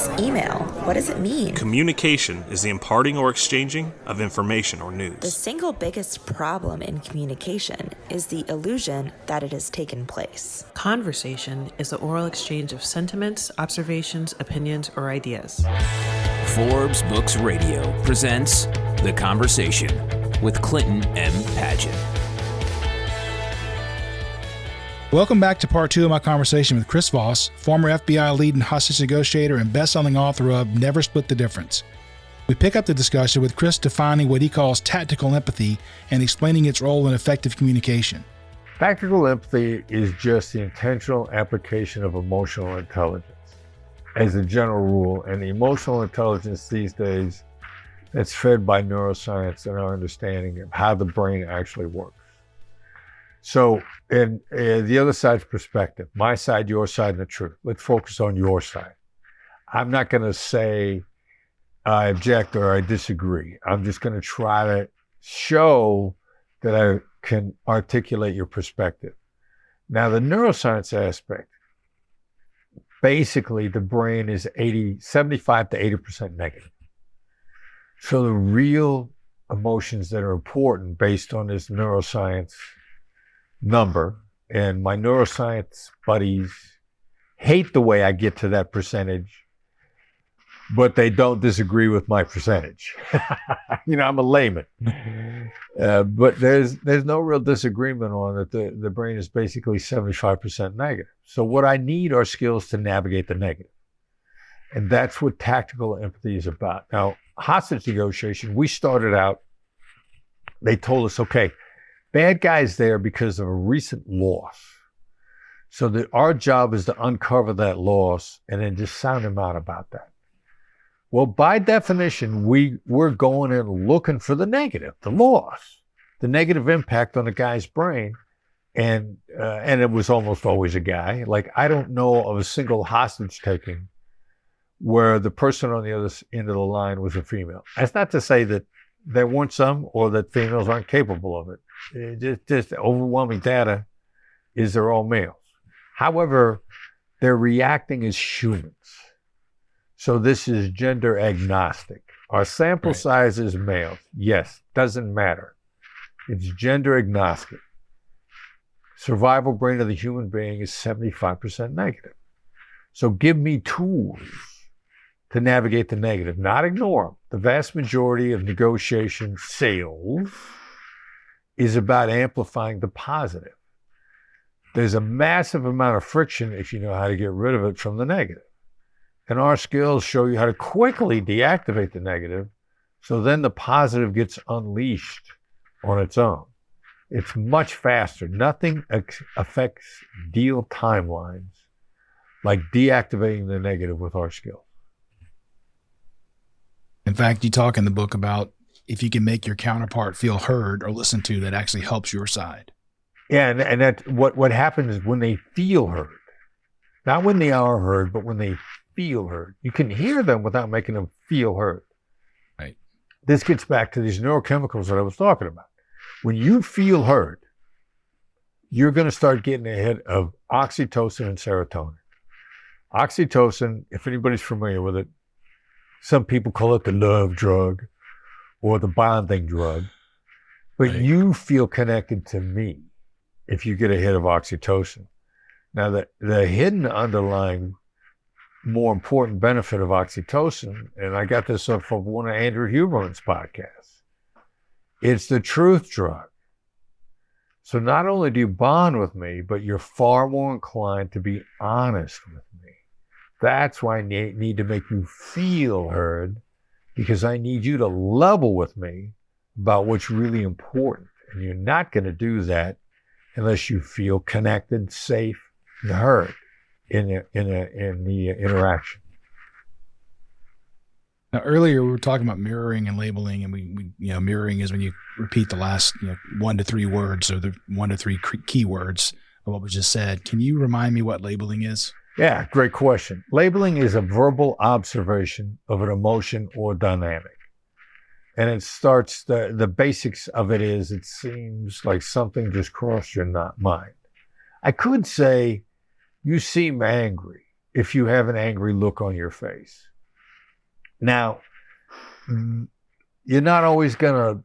this email? What does it mean? Communication is the imparting or exchanging of information or The news. single biggest problem in communication is the illusion that it has taken place. Conversation is the oral exchange of sentiments, observations, opinions, or ideas. Forbes Books Radio presents The Conversation with Clinton M. Padgett. Welcome back to part 2 of my conversation with Chris Voss, former FBI lead and hostage negotiator and best-selling author of Never Split the Difference. We pick up the discussion with Chris defining what he calls tactical empathy and explaining its role in effective communication. Tactical empathy is just the intentional application of emotional intelligence as a general rule, and the emotional intelligence these days that's fed by neuroscience and our understanding of how the brain actually works. So, in the other side's perspective, my side, your side, and the truth. Let's focus on your side. I'm not going to say I object or I disagree. I'm just going to try to show that I can articulate your perspective. Now, the neuroscience aspect, basically the brain is 75 to 80% negative. So the real emotions that are important based on this neuroscience number, and my neuroscience buddies hate the way I get to that percentage, but they don't disagree with my percentage. I'm a layman. But there's no real disagreement on that. The brain is basically 75% negative. So what I need are skills to navigate the negative. And that's what tactical empathy is about. Now, hostage negotiation, we started out, they told us, okay, bad guy's there because of a recent loss. So our job is to uncover that loss and then just sound him out about that. Well, by definition, we're going in looking for the negative, the loss, the negative impact on the guy's brain. And it was almost always a guy. Like, I don't know of a single hostage taking where the person on the other end of the line was a female. That's not to say that there weren't some or that females aren't capable of it. Just overwhelming data is they're all males. However, they're reacting as humans. So this is gender agnostic. Our sample size is males. Yes, doesn't matter. It's gender agnostic. Survival brain of the human being is 75% negative. So give me tools to navigate the negative, not ignore them. The vast majority of negotiation sales is about amplifying the positive. There's a massive amount of friction, if you know how to get rid of it, from the negative. And our skills show you how to quickly deactivate the negative, so then the positive gets unleashed on its own. It's much faster. Nothing affects deal timelines like deactivating the negative with our skills. In fact, you talk in the book about if you can make your counterpart feel heard or listened to, that actually helps your side. Yeah, and that what happens is when they feel heard, not when they are heard, but when they feel heard. You can hear them without making them feel heard. Right. This gets back to these neurochemicals that I was talking about. When you feel heard, you're going to start getting ahead of oxytocin and serotonin. Oxytocin, if anybody's familiar with it, some people call it the love drug or the bonding drug, but you feel connected to me if you get ahead of oxytocin. Now, the hidden underlying more important benefit of oxytocin, and I got this up from one of Andrew Huberman's podcasts, it's the truth drug. So not only do you bond with me, but you're far more inclined to be honest with me. That's why I need to make you feel heard, because I need you to level with me about what's really important. And you're not going to do that unless you feel connected, safe, and heard in the interaction. Now, earlier we were talking about mirroring and labeling, and we mirroring is when you repeat the last 1 to 3 words, or the 1 to 3 key words of what was just said. Can you remind me what labeling is? Yeah, great question. Labeling is a verbal observation of an emotion or dynamic. And it starts, the basics of it is, it seems like something just crossed your mind. I could say, you seem angry if you have an angry look on your face. Now, you're not always going to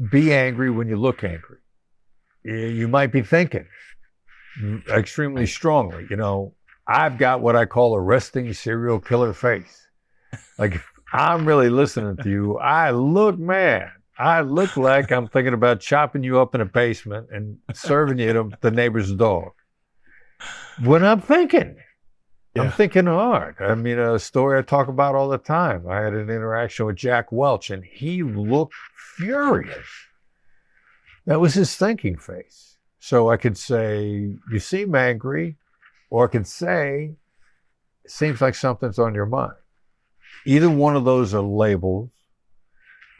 be angry when you look angry. You might be thinking extremely strongly. I've got what I call a resting serial killer face. Like, if I'm really listening to you, I look mad. I look like I'm thinking about chopping you up in a basement and serving you to the neighbor's dog. When I'm thinking, I'm thinking hard. I mean, a story I talk about all the time. I had an interaction with Jack Welch, and he looked furious. That was his thinking face. So I could say, you seem angry, or I could say, it seems like something's on your mind. Either one of those are labels.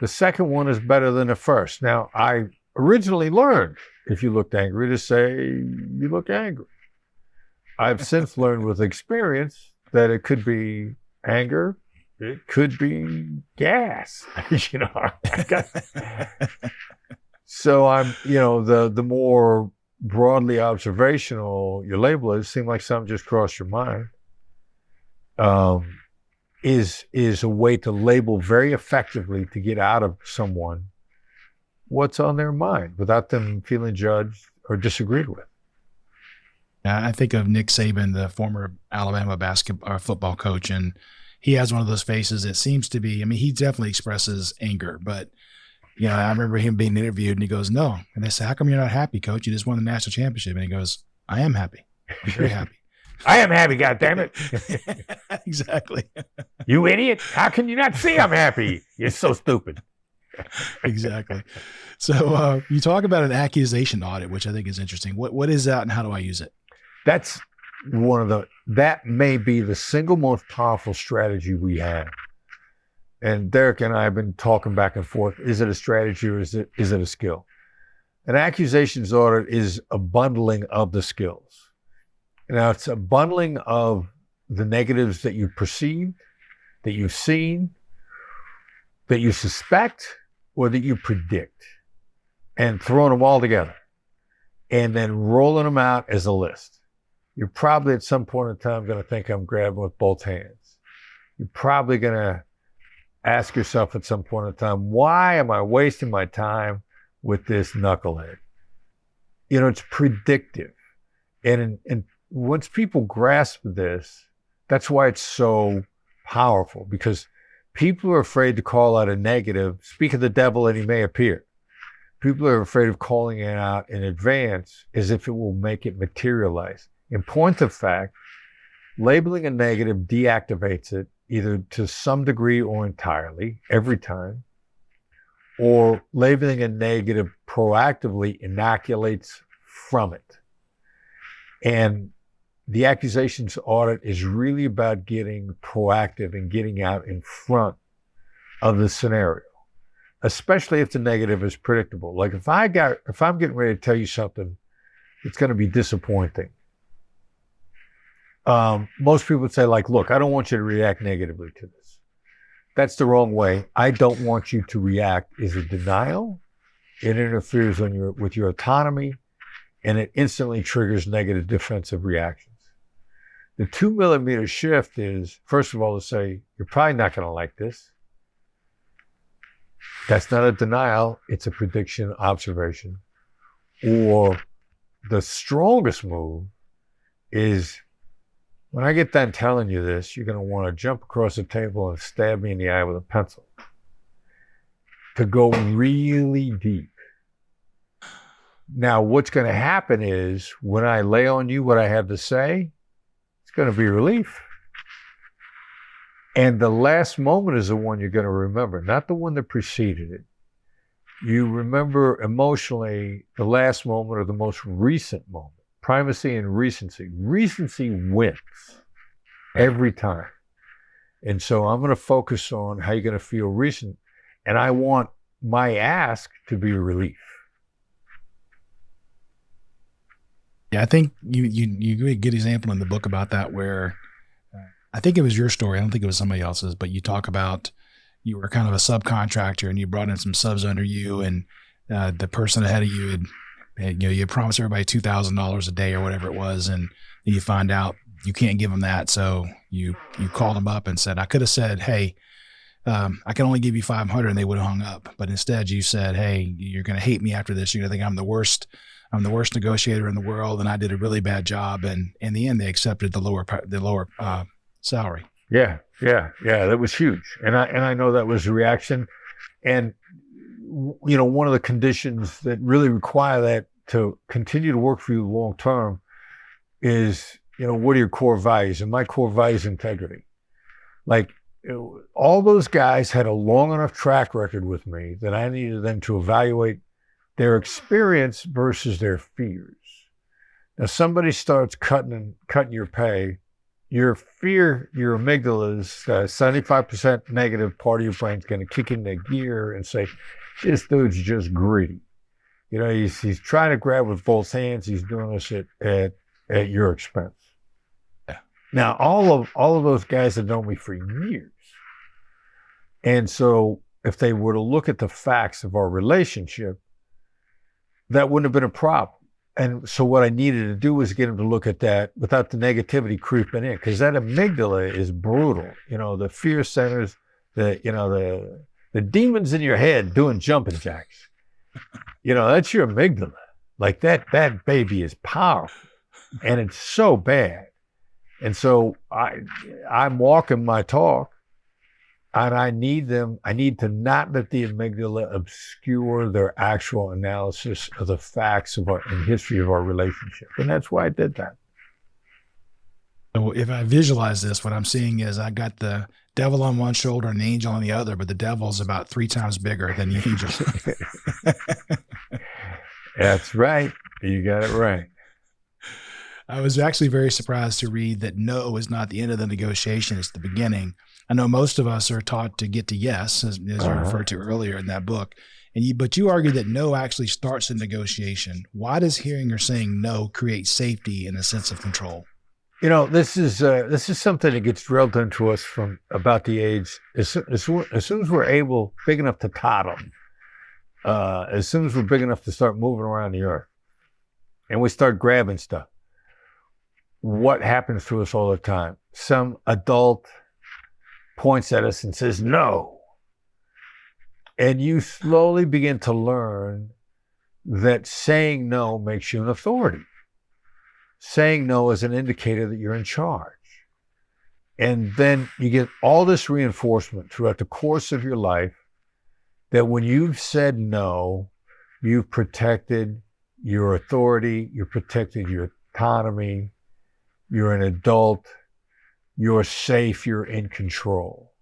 The second one is better than the first. Now, I originally learned, if you looked angry, to say, you look angry. I've since learned with experience that it could be anger, it could be gas. So I'm, the more broadly observational your label is, seem like something just crossed your mind, is a way to label very effectively to get out of someone what's on their mind without them feeling judged or disagreed with. I think of Nick Saban, the former Alabama football coach, and he has one of those faces that seems to be, he definitely expresses anger, but I remember him being interviewed and he goes, no. And they say, how come you're not happy, coach? You just won the national championship. And he goes, I am happy. I'm very happy. I am happy, goddammit. Exactly. You idiot. How can you not see I'm happy? You're so stupid. Exactly. So you talk about an accusation audit, which I think is interesting. What is that and how do I use it? That's that may be the single most powerful strategy we have. And Derek and I have been talking back and forth. Is it a strategy or is it a skill? An accusations audit is a bundling of the skills. Now, it's a bundling of the negatives that you've perceived, that you've seen, that you suspect, or that you predict, and throwing them all together, and then rolling them out as a list. You're probably at some point in time going to think I'm grabbing with both hands. You're probably going to ask yourself at some point in time, why am I wasting my time with this knucklehead? It's predictive. And once people grasp this, that's why it's so powerful, because people are afraid to call out a negative. Speak of the devil and he may appear. People are afraid of calling it out in advance as if it will make it materialize. In point of fact, labeling a negative deactivates it either to some degree or entirely, every time, or labeling a negative proactively inoculates from it. And the accusations audit is really about getting proactive and getting out in front of the scenario, especially if the negative is predictable. Like if I'm getting ready to tell you something, it's going to be disappointing. Most people would say, look, I don't want you to react negatively to this. That's the wrong way. I don't want you to react is a denial. It interferes with your autonomy, and it instantly triggers negative defensive reactions. The 2 millimeter shift is, first of all, to say, you're probably not going to like this. That's not a denial. It's a prediction, observation. Or the strongest move is, when I get done telling you this, you're going to want to jump across the table and stab me in the eye with a pencil. To go really deep. Now, what's going to happen is, when I lay on you what I have to say, it's going to be relief. And the last moment is the one you're going to remember, not the one that preceded it. You remember emotionally the last moment or the most recent moment. Primacy and recency. Recency wins every time. And so I'm going to focus on how you're going to feel recent. And I want my ask to be a relief. Yeah, I think you give a good example in the book about that, where I think it was your story. I don't think it was somebody else's, but you talk about you were kind of a subcontractor and you brought in some subs under you, and the person ahead of you had, you promised everybody $2,000 a day or whatever it was, and you find out you can't give them that. So you called them up and said, I could have said, hey, I can only give you 500, and they would have hung up. But instead you said, hey, you're going to hate me after this. You're going to think I'm the worst negotiator in the world, and I did a really bad job. And in the end, they accepted the lower salary. Yeah. That was huge. And I know that was the reaction. And, one of the conditions that really require that to continue to work for you long term is, what are your core values? And my core value is integrity. Like, all those guys had a long enough track record with me that I needed them to evaluate their experience versus their fears. Now, somebody starts cutting your pay, your fear, your amygdala's 75% negative part of your brain's going to kick into gear and say, this dude's just greedy. He's trying to grab with both hands. He's doing this at your expense. Yeah. Now, all of those guys have known me for years. And so if they were to look at the facts of our relationship, that wouldn't have been a problem. And so what I needed to do was get them to look at that without the negativity creeping in, because that amygdala is brutal. The fear centers, the demons in your head doing jumping jacks. That's your amygdala. Like that baby is powerful, and it's so bad. And so I'm walking my talk, and I need to not let the amygdala obscure their actual analysis of the facts and history of our relationship. And that's why I did that. So if I visualize this, what I'm seeing is I got the devil on one shoulder and the angel on the other, but the devil's about 3 times bigger than the angel. That's right. You got it right. I was actually very surprised to read that no is not the end of the negotiation, it's the beginning. I know most of us are taught to get to yes, as you referred to earlier in that book. But you argue that no actually starts in negotiation. Why does hearing or saying no create safety and a sense of control? This is something that gets drilled into us from about the age, as soon as we're big enough to toddle, as soon as we're big enough to start moving around the earth, and we start grabbing stuff. What happens to us all the time? Some adult points at us and says no. And you slowly begin to learn that saying no makes you an authority. Saying no is an indicator that you're in charge. And then you get all this reinforcement throughout the course of your life that when you've said no, you've protected your authority, you've protected your autonomy, you're an adult, you're safe, you're in control.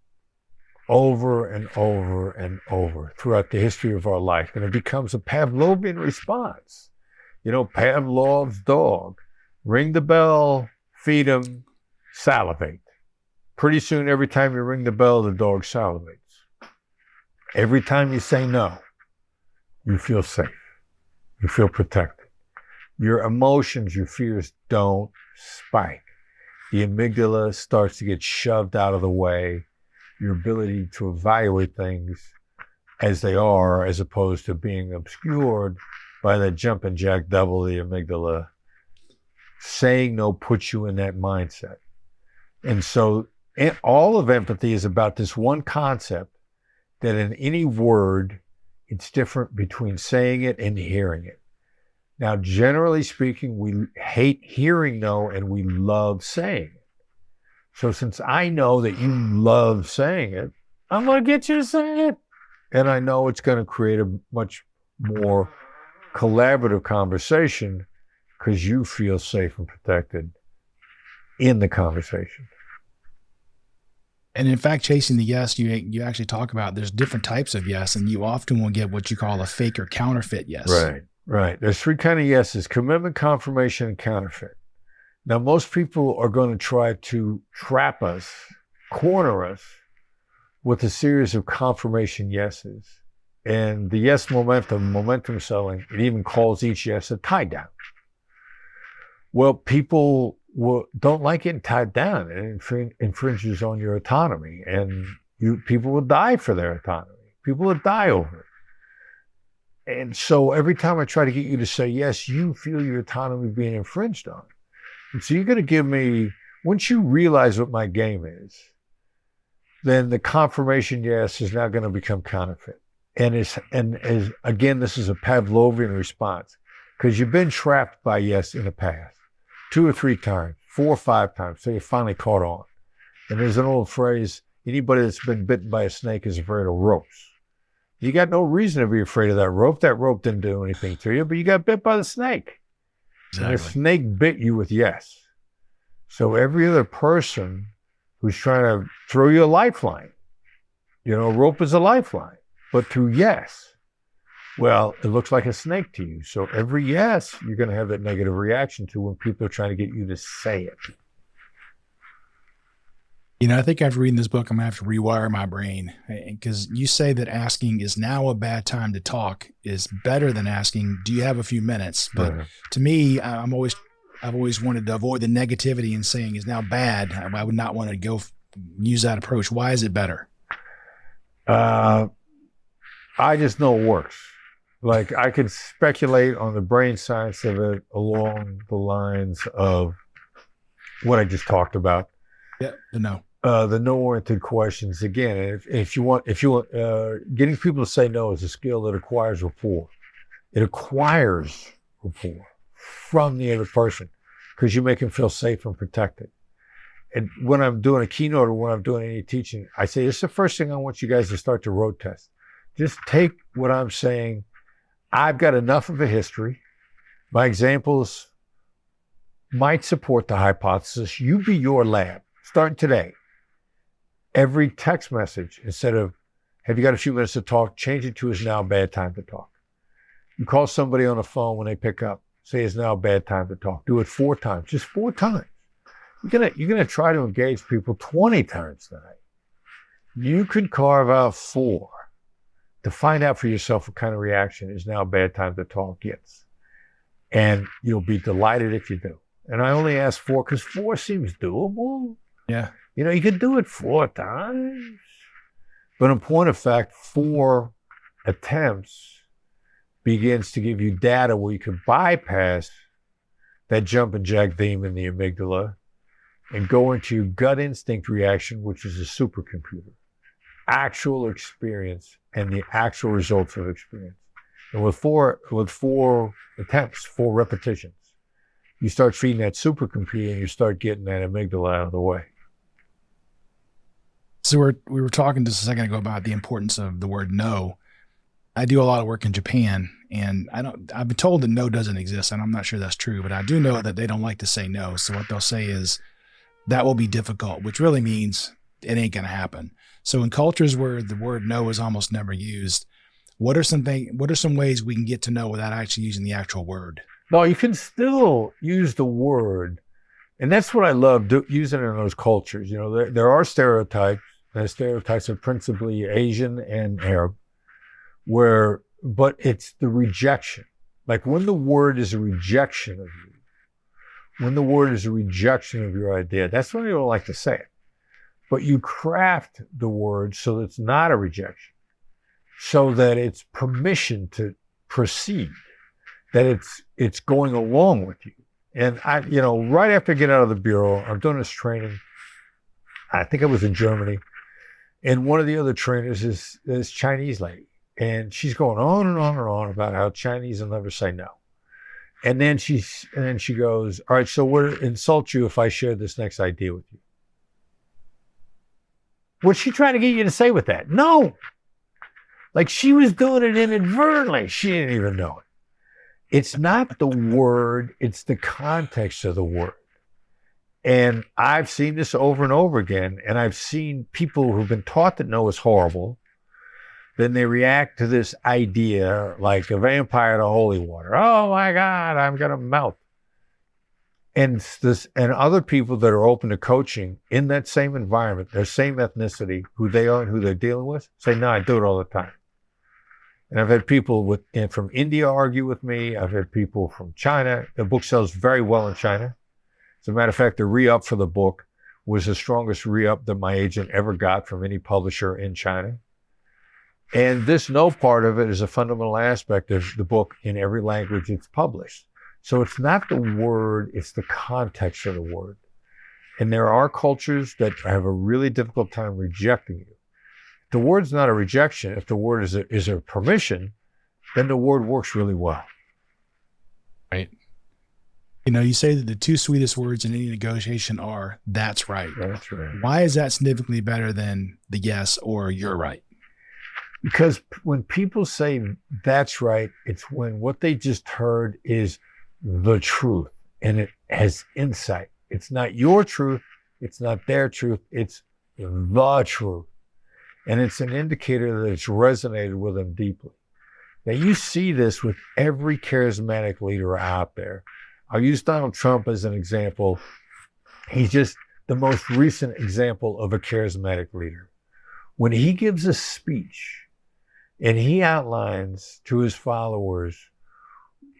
Over and over and over throughout the history of our life. And it becomes a Pavlovian response. Pavlov's dog. Ring the bell, feed him, salivate. Pretty soon, every time you ring the bell, the dog salivates. Every time you say no, you feel safe. You feel protected. Your emotions, your fears don't spike. The amygdala starts to get shoved out of the way. Your ability to evaluate things as they are, as opposed to being obscured by that jumping jack devil, the amygdala. Saying no puts you in that mindset. And so all of empathy is about this one concept that in any word, it's different between saying it and hearing it. Now, generally speaking, we hate hearing no and we love saying it. So since I know that you love saying it, I'm going to get you to say it. And I know it's going to create a much more collaborative conversation because you feel safe and protected in the conversation. And in fact, chasing the yes, you actually talk about there's different types of yes, and you often will get what you call a fake or counterfeit yes. Right. There's 3 kinds of yeses: commitment, confirmation, and counterfeit. Now, most people are going to try to trap us, corner us with a series of confirmation yeses. And the yes momentum selling, it even calls each yes a tie down. Well, people don't like getting tied down. It infringes on your autonomy, and people will die for their autonomy. People will die over it. And so every time I try to get you to say yes, you feel your autonomy being infringed on. And so you're going to give me, once you realize what my game is, then the confirmation yes is now going to become counterfeit. And again, this is a Pavlovian response, because you've been trapped by yes in the past 2 or 3 times, 4 or 5 times, so you finally caught on. And there's an old phrase, anybody that's been bitten by a snake is afraid of ropes. You got no reason to be afraid of that rope. That rope didn't do anything to you, but you got bit by the snake. Exactly. And the snake bit you with yes. So every other person who's trying to throw you a lifeline, a rope is a lifeline, but through yes, well, it looks like a snake to you. So every yes, you're going to have that negative reaction to when people are trying to get you to say it. I think after reading this book, I'm going to have to rewire my brain, because you say that asking is now a bad time to talk is better than asking, do you have a few minutes? But to me, I've always wanted to avoid the negativity and saying is now bad. I would not want to go use that approach. Why is it better? I just know it works. Like, I could speculate on the brain science of it along the lines of what I just talked about. Yeah, no. The no-oriented questions. Again, if you want, getting people to say no is a skill that acquires rapport. It acquires rapport from the other person, because you make them feel safe and protected. And when I'm doing a keynote or when I'm doing any teaching, I say, this is the first thing I want you guys to start to road test. Just take what I'm saying. I've got enough of a history. My examples might support the hypothesis. You be your lab. Starting today, every text message, instead of, have you got a few minutes to talk, change it to, is now a bad time to talk. You call somebody on the phone when they pick up, say it's now a bad time to talk. Do it 4 times, just 4 times. You're gonna try to engage people 20 times tonight. You could carve out 4 to find out for yourself what kind of reaction is now a bad time to talk gets. And you'll be delighted if you do. And I only ask 4 because 4 seems doable. Yeah. You could do it 4 times. But in point of fact, 4 attempts begins to give you data where you can bypass that jumping jack theme in the amygdala and go into your gut instinct reaction, which is a supercomputer. Actual experience and the actual results of experience. And with 4 attempts, 4 repetitions, you start feeding that supercomputer and you start getting that amygdala out of the way. So we were talking just a second ago about the importance of the word no. I do a lot of work in Japan, and I've been told that no doesn't exist, and I'm not sure that's true, but I do know that they don't like to say no. So what they'll say is, that will be difficult, which really means it ain't going to happen. So in cultures where the word no is almost never used, what are some ways we can get to know without actually using the actual word? No, you can still use the word. And that's what I love using in those cultures. There are stereotypes, and the stereotypes are principally Asian and Arab, but it's the rejection. Like when the word is a rejection of you, when the word is a rejection of your idea, that's when you don't like to say it. But you craft the word so that it's not a rejection, so that it's permission to proceed, that it's going along with you. And right after I get out of the bureau, I'm doing this training. I think I was in Germany, and one of the other trainers is this Chinese lady, and she's going on and on and on about how Chinese will never say no. And then she goes, all right, so would it insult you if I shared this next idea with you? What's she trying to get you to say with that? No. Like she was doing it inadvertently. She didn't even know it. It's not the word, it's the context of the word. And I've seen this over and over again, and I've seen people who've been taught that no is horrible, then they react to this idea like a vampire to holy water. Oh my God, I'm going to melt. And other people that are open to coaching in that same environment, their same ethnicity, who they are and who they're dealing with, say, no, I do it all the time. And I've had people from India argue with me. I've had people from China. The book sells very well in China. As a matter of fact, the re-up for the book was the strongest re-up that my agent ever got from any publisher in China. And this no part of it is a fundamental aspect of the book in every language it's published. So it's not the word, it's the context of the word. And there are cultures that have a really difficult time rejecting you. If the word's not a rejection, if the word is a permission, then the word works really well. Right. You know, you say that the two sweetest words in any negotiation are, "That's right." That's right. Why is that significantly better than the yes or "you're right"? Because when people say that's right, it's when what they just heard is the truth and it has insight. It's not your truth. It's not their truth. It's the truth. And it's an indicator that it's resonated with them deeply. Now, you see this with every charismatic leader out there. I'll use Donald Trump as an example. He's just the most recent example of a charismatic leader. When he gives a speech and he outlines to his followers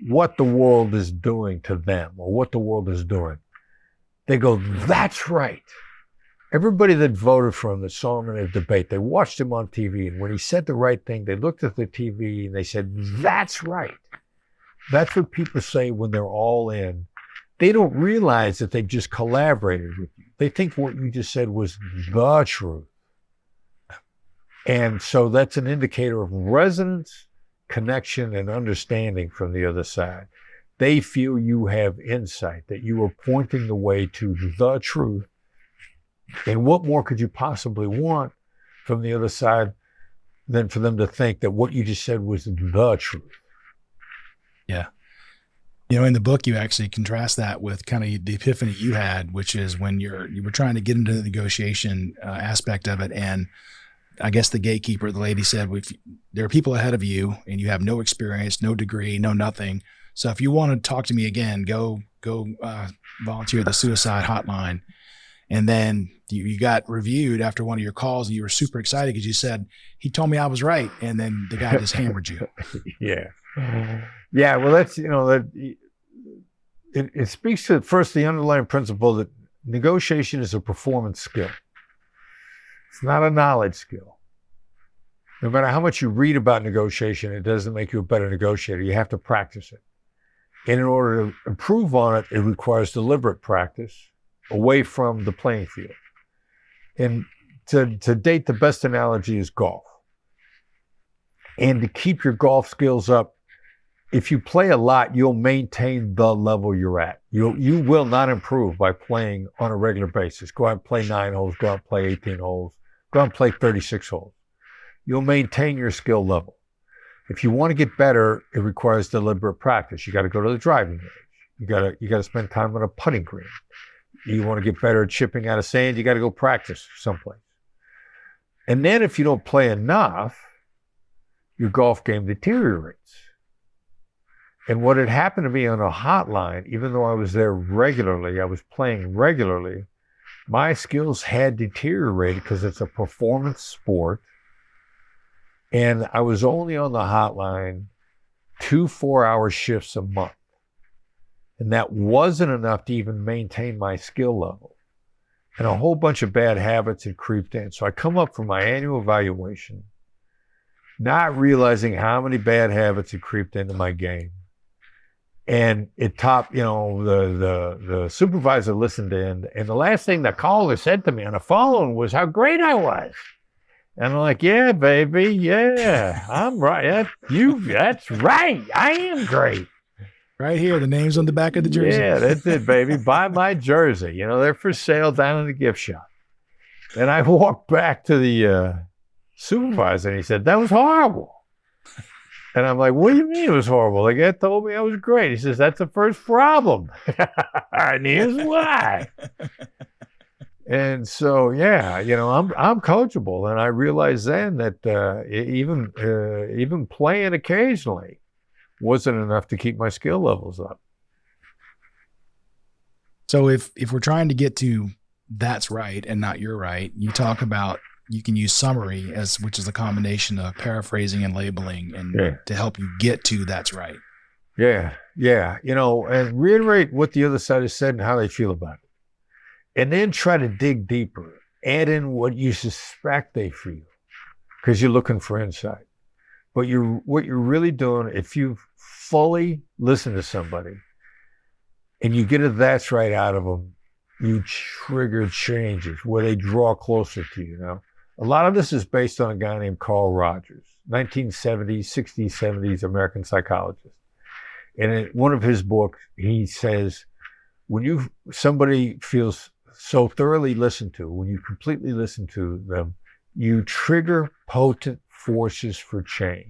what the world is doing to them or what the world is doing, they go, "That's right." Everybody that voted for him, that saw him in a debate, they watched him on TV. And when he said the right thing, they looked at the TV and they said, "That's right." That's what people say when they're all in. They don't realize that they've just collaborated with you. They think what you just said was the truth. And so that's an indicator of resonance, connection, and understanding from the other side. They feel you have insight, that you are pointing the way to the truth. And what more could you possibly want from the other side than for them to think that what you just said was the truth? Yeah. You know, in the book, you actually contrast that with kind of the epiphany you had, which is when you were trying to get into the negotiation aspect of it. And I guess the gatekeeper, the lady said, there are people ahead of you and you have no experience, no degree, no nothing. So if you want to talk to me again, go volunteer at the suicide hotline. And then you got reviewed after one of your calls and you were super excited because you said, "He told me I was right." And then the guy just hammered you. Yeah. Yeah. Well, that's, it speaks to first the underlying principle that negotiation is a performance skill. It's not a knowledge skill. No matter how much you read about negotiation, it doesn't make you a better negotiator. You have to practice it. And in order to improve on it, it requires deliberate practice away from the playing field. And to date, the best analogy is golf. And to keep your golf skills up, if you play a lot, you'll maintain the level you're at. You will not improve by playing on a regular basis. Go out and play 9 holes, go out and play 18 holes, go out and play 36 holes. You'll maintain your skill level. If you want to get better, it requires deliberate practice. You got to go to the driving range. You got to spend time on a putting green. You want to get better at chipping out of sand, you got to go practice someplace. And then if you don't play enough, your golf game deteriorates. And what had happened to me on a hotline, even though I was there regularly, I was playing regularly, my skills had deteriorated because it's a performance sport. And I was only on the hotline 2 4-hour shifts a month. And that wasn't enough to even maintain my skill level. And a whole bunch of bad habits had creeped in. So I come up for my annual evaluation, not realizing how many bad habits had creeped into my game. And it topped, the supervisor listened in. And the last thing the caller said to me on the phone was how great I was. And I'm like, "Yeah, baby, yeah, I'm right. That's right. I am great." Right here, the name's on the back of the jersey. Yeah, that's it, baby. Buy my jersey. They're for sale down in the gift shop. And I walked back to the supervisor and he said, "That was horrible." And I'm like, "What do you mean it was horrible? The guy told me I was great." He says, "That's the first problem." And here's why. And so, yeah, I'm coachable. And I realized then that even playing occasionally wasn't enough to keep my skill levels up. So if we're trying to get to "that's right" and not "you're right," you talk about you can use summary which is a combination of paraphrasing and labeling and to help you get to "that's right." Yeah. And reiterate what the other side has said and how they feel about it. And then try to dig deeper. Add in what you suspect they feel because you're looking for insight. But what you're really doing, if you fully listen to somebody and you get a "that's right" out of them, you trigger changes where they draw closer to you. Now, a lot of this is based on a guy named Carl Rogers, 1970s, 60s, 70s American psychologist. And in one of his books, he says, when somebody feels so thoroughly listened to, when you completely listen to them, you trigger potent forces for change.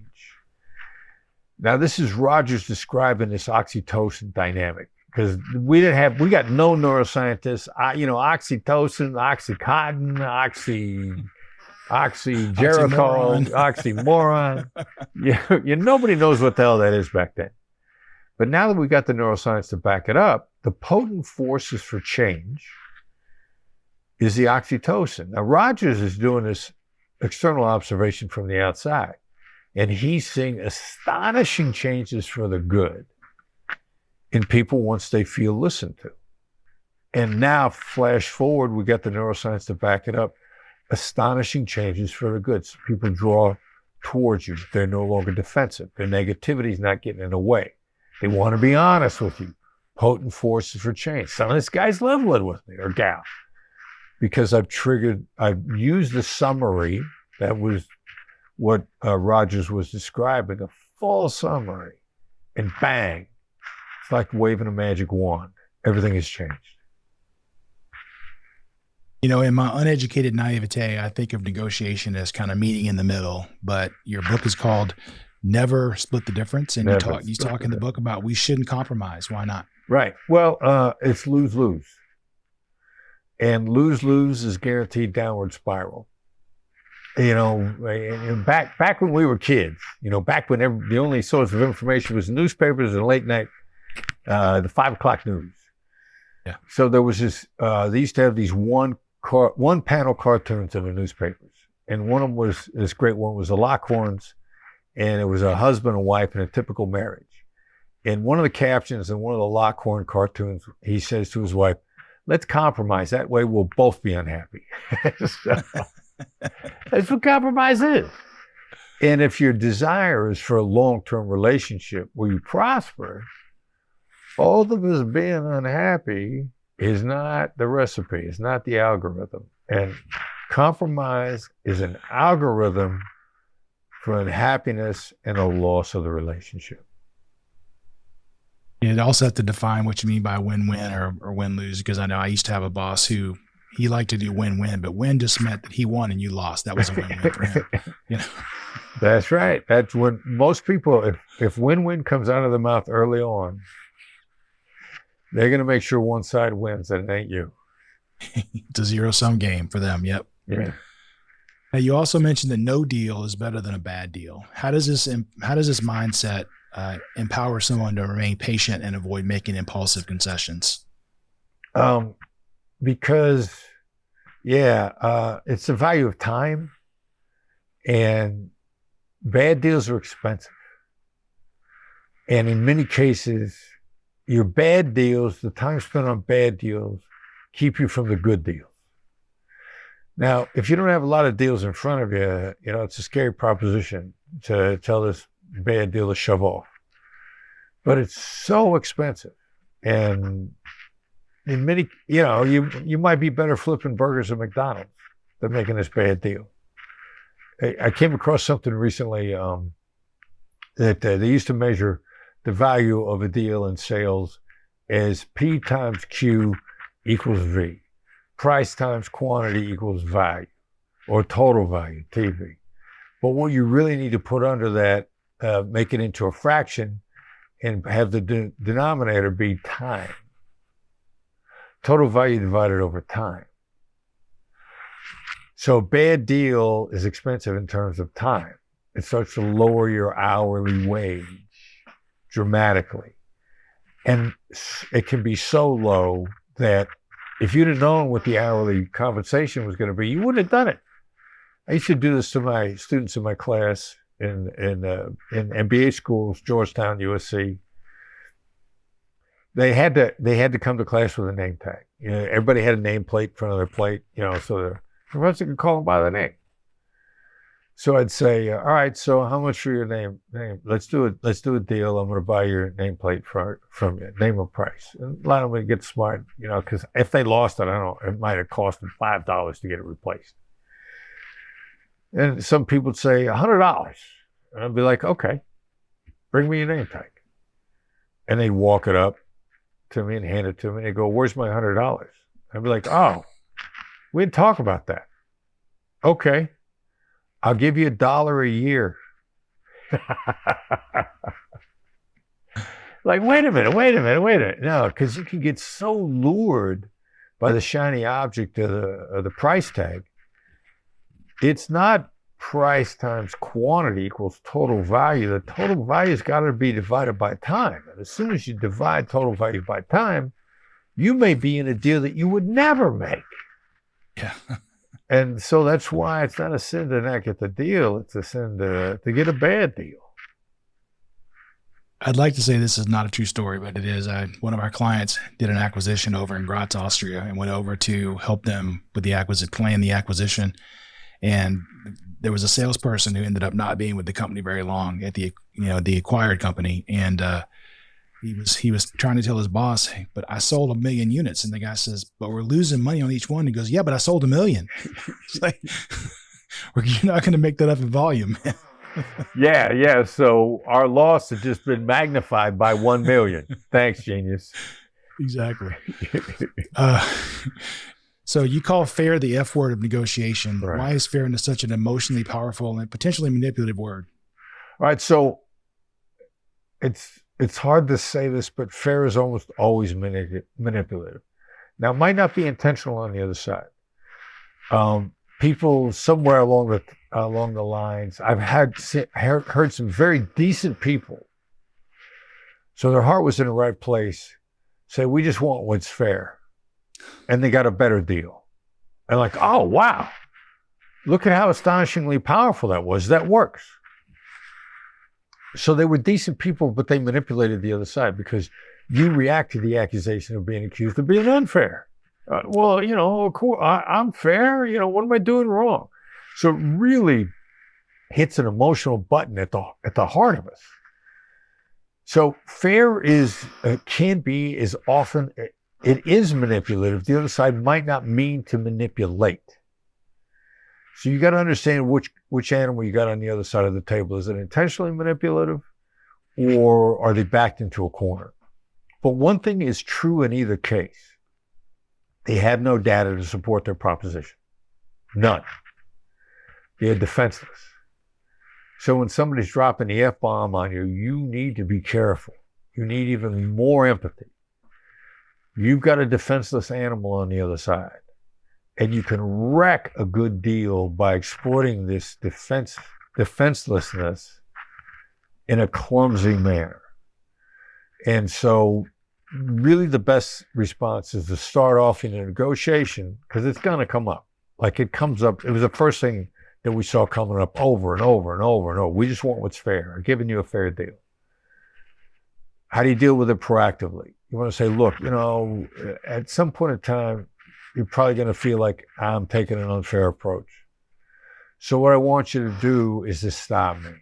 Now, this is Rogers describing this oxytocin dynamic, because we got no neuroscientists. Oxytocin, oxycontin, oxygericol, oxymoron. Nobody knows what the hell that is back then. But now that we got the neuroscience to back it up, the potent forces for change is the oxytocin. Now, Rogers is doing this external observation from the outside, and he's seeing astonishing changes for the good in people once they feel listened to. And now, flash forward, we got the neuroscience to back it up. Astonishing changes for the good. So people draw towards you. They're no longer defensive. Their negativity is not getting in the way. They want to be honest with you. Potent forces for change. Some of this guy's leveling with me, or gal, because I've used the summary. That was what Rogers was describing, a full summary, and bang, it's like waving a magic wand. Everything has changed. In my uneducated naivete, I think of negotiation as kind of meeting in the middle, but your book is called Never Split the Difference. And you talk in the book about we shouldn't compromise. Why not? Right. Well, it's lose-lose. And lose-lose is guaranteed downward spiral. Back when we were kids, back when the only source of information was newspapers and late night, the 5 o'clock news. Yeah. So there was this, they used to have these one panel cartoons in the newspapers. And one of them was, this great one was the Lockhorns, and it was a husband and wife in a typical marriage. And one of the captions in one of the Lockhorn cartoons, he says to his wife, "Let's compromise. That way we'll both be unhappy." That's what compromise is. And if your desire is for a long-term relationship where you prosper, both of us being unhappy is not the recipe. It's not the algorithm. And compromise is an algorithm for unhappiness and a loss of the relationship. You also have to define what you mean by win-win or win-lose, because I know I used to have a boss who he liked to do win-win, but win just meant that he won and you lost. That was a win-win for him. That's right. That's when most people, if win-win comes out of the mouth early on, they're going to make sure one side wins and it ain't you. It's a zero-sum game for them. Yep. Yeah. Now, you also mentioned that no deal is better than a bad deal. How does this mindset empower someone to remain patient and avoid making impulsive concessions? Because, it's the value of time, and bad deals are expensive. And in many cases, your bad deals, the time spent on bad deals, keep you from the good deals. Now, if you don't have a lot of deals in front of you, it's a scary proposition to tell this bad deal to shove off. But it's so expensive. And in many, you might be better flipping burgers at McDonald's than making this bad deal. I came across something recently that they used to measure the value of a deal in sales as P times Q equals V. Price times quantity equals value, or total value, TV. But what you really need to put under that, make it into a fraction and have the denominator be time. Total value divided over time. So a bad deal is expensive in terms of time. It starts to lower your hourly wage dramatically. And it can be so low that if you'd have known what the hourly compensation was going to be, you wouldn't have done it. I used to do this to my students in my class in MBA schools, Georgetown, USC. They had to come to class with a name tag. Everybody had a nameplate in front of their plate, so the professor could call them by their name. So I'd say, all right, so how much for your name? Let's do it. Let's do a deal. I'm going to buy your nameplate from you. Name a price. And a lot of them get smart, because if they lost it, I don't know, it might have cost them $5 to get it replaced. And some people would say $100. And I'd be like, okay, bring me your name tag. And they'd walk it up to me and hand it to me. And they go, where's my $100? I'd be like, oh, we didn't talk about that. Okay. I'll give you $1 a year. Like, wait a minute. No, because you can get so lured by the shiny object of the price tag. It's not price times quantity equals total value. The total value's got to be divided by time. And as soon as you divide total value by time, you may be in a deal that you would never make. Yeah. And so that's why it's not a sin to not get the deal. It's a sin to get a bad deal. I'd like to say this is not a true story, but it is. One of our clients did an acquisition over in Graz, Austria, and went over to help them with the plan the acquisition. And there was a salesperson who ended up not being with the company very long at the acquired company. And he was trying to tell his boss, hey, but I sold 1 million units. And the guy says, but we're losing money on each one. He goes, yeah, but I sold 1 million. It's like, you're not going to make that up in volume. Yeah. So our loss has just been magnified by 1 million. Thanks, genius. Exactly. So you call fair the F word of negotiation. Right. Why is fairness such an emotionally powerful and potentially manipulative word? All right. So it's hard to say this, but fair is almost always manipulative. Now, it might not be intentional on the other side. People somewhere along the lines, I've heard some very decent people, so their heart was in the right place, say, we just want what's fair. And they got a better deal. And like, oh, wow, look at how astonishingly powerful that was. That works. So they were decent people, but they manipulated the other side because you react to the accusation of being accused of being unfair. Well, of course, I'm fair. What am I doing wrong? So it really hits an emotional button at the heart of us. So fair is often manipulative. The other side might not mean to manipulate. So you got to understand which animal you got on the other side of the table. Is it intentionally manipulative, or are they backed into a corner? But one thing is true in either case. They have no data to support their proposition. None. They're defenseless. So when somebody's dropping the F-bomb on you, you need to be careful. You need even more empathy. You've got a defenseless animal on the other side. And you can wreck a good deal by exploiting this defenselessness in a clumsy manner. And so really the best response is to start off in a negotiation, because it's going to come up. Like it comes up. It was the first thing that we saw coming up over and over and over and over. We just want what's fair. I'm giving you a fair deal. How do you deal with it proactively? You want to say, look, at some point in time, you're probably going to feel like I'm taking an unfair approach. So what I want you to do is to stop me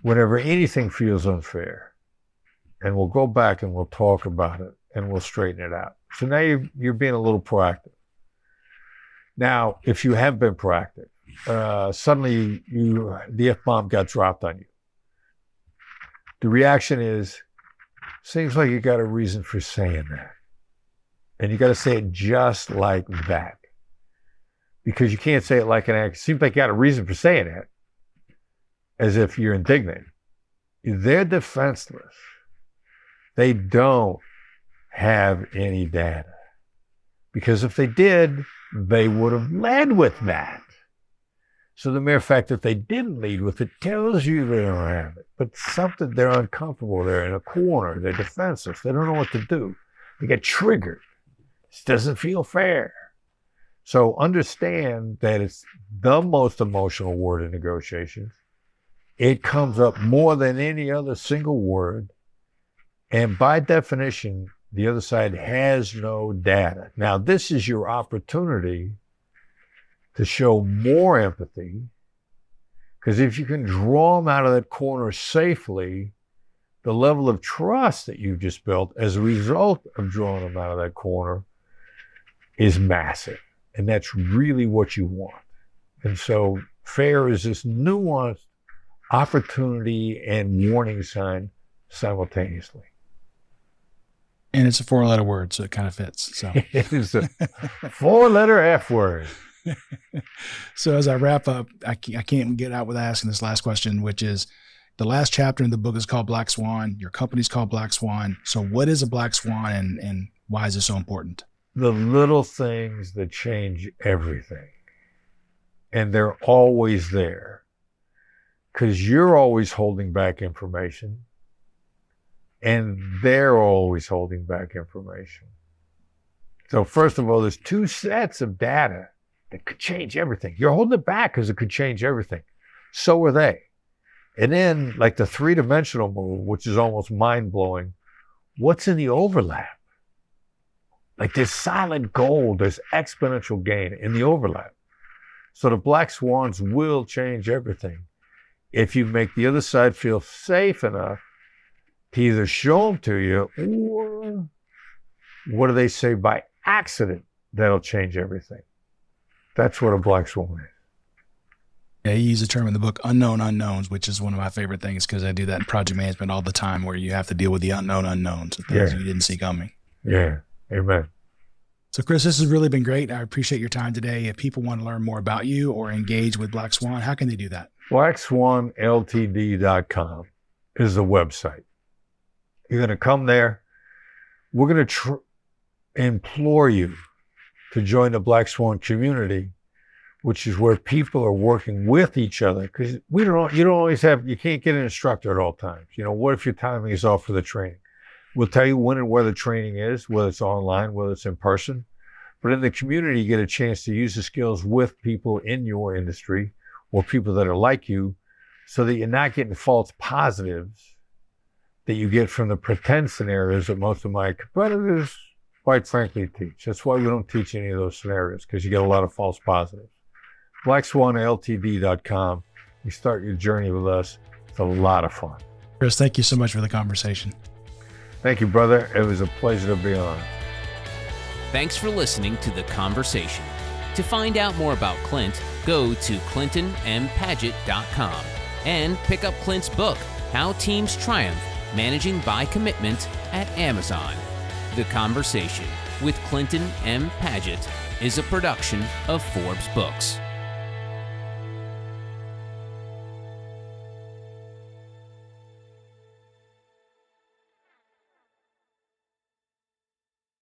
whenever anything feels unfair. And we'll go back and we'll talk about it and we'll straighten it out. So now you're being a little proactive. Now, if you have been proactive, suddenly the F-bomb got dropped on you. The reaction is, seems like you got a reason for saying that. And you got to say it just like that. Because you can't say it like an act. It seems like you got a reason for saying it, as if you're indignant. They're defenseless. They don't have any data. Because if they did, they would have led with that. So the mere fact that they didn't lead with it tells you they don't have it. But something, they're uncomfortable. They're in a corner. They're defenseless. They don't know what to do. They get triggered. This doesn't feel fair. So understand that it's the most emotional word in negotiations. It comes up more than any other single word. And by definition, the other side has no data. Now, this is your opportunity to show more empathy Because if you can draw them out of that corner safely, the level of trust that you've just built as a result of drawing them out of that corner is massive. And that's really what you want. And so FAIR is this nuanced opportunity and warning sign simultaneously. And it's a 4-letter word, so it kind of fits. So It is a 4-letter F word. So as I wrap up, I can't get out without asking this last question, which is the last chapter in the book is called Black Swan. Your company's called Black Swan. So what is a black swan and why is it so important? The little things that change everything. And they're always there. Because you're always holding back information. And they're always holding back information. So first of all, there's 2 sets of data that could change everything. You're holding it back because it could change everything. So are they. And then, like the 3-dimensional move, which is almost mind-blowing, what's in the overlap? Like there's solid gold, there's exponential gain in the overlap. So the black swans will change everything if you make the other side feel safe enough to either show them to you, or what do they say, by accident, that'll change everything. That's what a black swan is. Yeah, you use the term in the book, unknown unknowns, which is one of my favorite things because I do that in project management all the time where you have to deal with the unknown unknowns, the things you didn't see coming. Yeah, amen. So Chris, this has really been great. I appreciate your time today. If people want to learn more about you or engage with Black Swan, how can they do that? BlackSwanLTD.com is the website. You're going to come there. We're going to implore you to join the Black Swan community, which is where people are working with each other. Because you can't get an instructor at all times. What if your timing is off for the training? We'll tell you when and where the training is, whether it's online, whether it's in person. But in the community, you get a chance to use the skills with people in your industry or people that are like you, so that you're not getting false positives that you get from the pretend scenarios that most of my competitors, quite frankly, teach. That's why we don't teach any of those scenarios, because you get a lot of false positives. BlackSwanLTD.com. You start your journey with us. It's a lot of fun. Chris, thank you so much for the conversation. Thank you, brother. It was a pleasure to be on. Thanks for listening to The Conversation. To find out more about Clint, go to ClintonMPaget.com and pick up Clint's book, How Teams Triumph, Managing by Commitment, at Amazon. The Conversation with Clinton M. Paget is a production of Forbes Books.